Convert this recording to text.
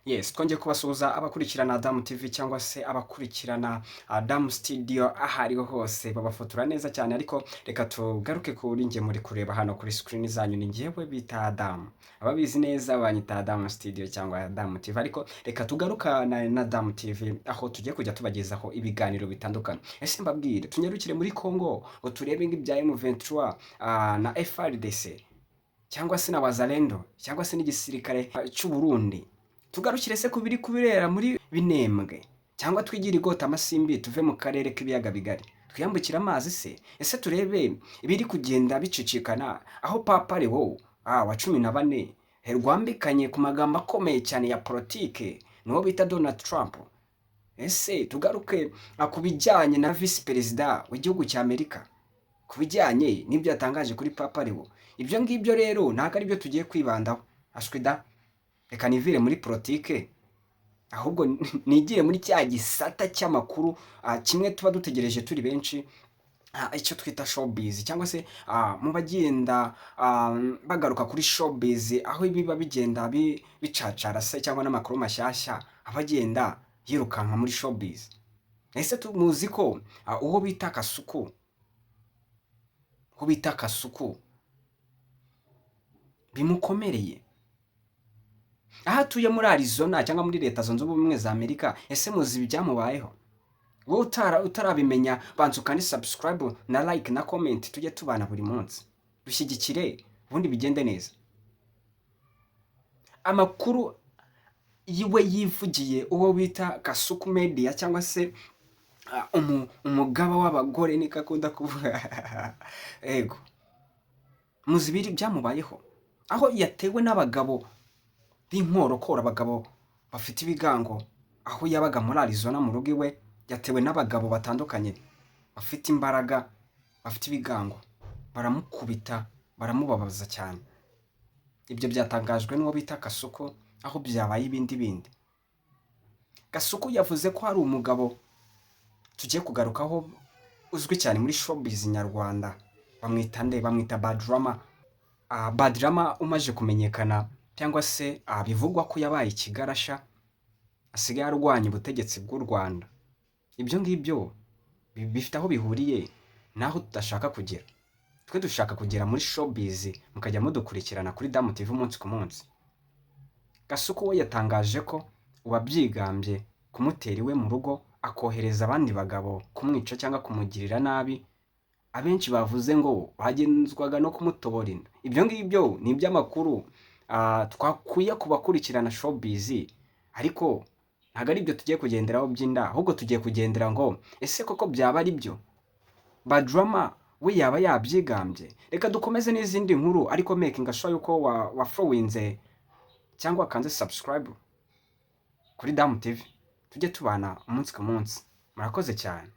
Yes, twongeye kubasuhuza abakurikirana Damu TV cyangwa se abakurikirana Damu Studio aho ariho hose babafotora neza cyane, ariko reka tugaruke kuri njye muri kureba hano kuri screen zanyu. Ni njyewe bita Damu, ababizi neza banyita Damu Studio cyangwa Damu TV, ariko reka tugarukana na Damu TV aho tugiye kujya tubagezaho ibiganiro bitandukanye. Ese mbabwire, tunyarukire muri Congo ngo turebe nk'ibya M23 na FARDC cyangwa se na Wazalendo cyangwa se n'igisirikare cy'u Burundi. Tugarukire se kubiri kubirera muri Binembwe cyangwa twigira igota amasimbi tuve mu karere k'ibiyaga bigari twiyambukira amazi se. Ese turebe ibiri kugenda bicicikana aho Papa Leo wa 14 herwambikanye ku magambo akomeye cyane ya politike n'uwo bita Donald Trump. Ese tugaruke ku bijyanye na Vice Perezida w'igihugu cya Amerika, ku bijyanye n'ibyo yatangaje kuri Papa Leo. Ibyo ngibyo rero ntabwo ari byo tugiye kwibandaho, ashwida reka nivire muri politike, ahubwo nigire muri cya gisata cy'amakuru kimwe tuba dutegereje turi benshi, icyo twita showbiz cyangwa se mu bagenda bagaruka kuri showbiz, aho biba bigenda bicacara se cyangwa n'amakuru mashyashya abagenda yirukanka muri showbiz. Ese tumuzi ko uwo bita Kasuku bimukomereye aha atuye muri Arizona cyangwa muri Leta Zunze Ubumwe za Amerika. Ese muzi ibyamubayeho? Wowe utarabimenya banza ukandi subscribe na like na comment, tujye tubana buri munsi dushyigikire ubundi bigende neza. Amakuru yiwe yivugiye uwo bita Kasuku Media cyangwa se umugaba w'abagore niko akunda kuvuga ego, muzi ibiri byamubayeho aho yatewe n'abagabo b'inkorokoro, abagabo bafite ibigango, aho yabaga muri Arizona mu rugo iwe yatewe n'abagabo batandukanye bafite imbaraga, bafite ibigango, baramukubita baramubabaza cyane. Ibyo byatangajwe n'uwo bita Kasuku aho byabaye ibindi. Kasuku yavuze ko hari umugabo tugiye kugarukaho uzwi cyane muri showbiz nyarwanda, bamwita Badrama umaje kumenyekana cyangwa se bivugwa ko yabaye ikigarasha, asigaye arwanya ubutegetsi bw'u Rwanda. Ibyo ngibyo bifite aho bihuriye naho tudashaka kugera. Twe dushaka kugera muri showbiz, mukajya mudukurikirana kuri Damu TV umunsi ku munsi. Kasuku we yatangaje ko uwabyigambye kumutera iwe mu rugo akohereza abandi bagabo kumwica cyangwa kumugirira nabi, abenshi bavuze ngo bagenzwaga no kumutobora inda. Ibyo ngibyo ni iby'amakuru twakuye kubakurikirana showbiz, ariko ntabwo ari byo tugiye kugenderaho by'inda, ahubwo tugiye kugendera ngo ese koko byaba ari byo Badrama we yaba yabyigambye. Reka dukomeze n'izindi nkuru, ariko making sure yuko wafowinze cyangwa kanze subscribe kuri Damu TV, tujye tubana umunsi ku munsi. Murakoze cyane.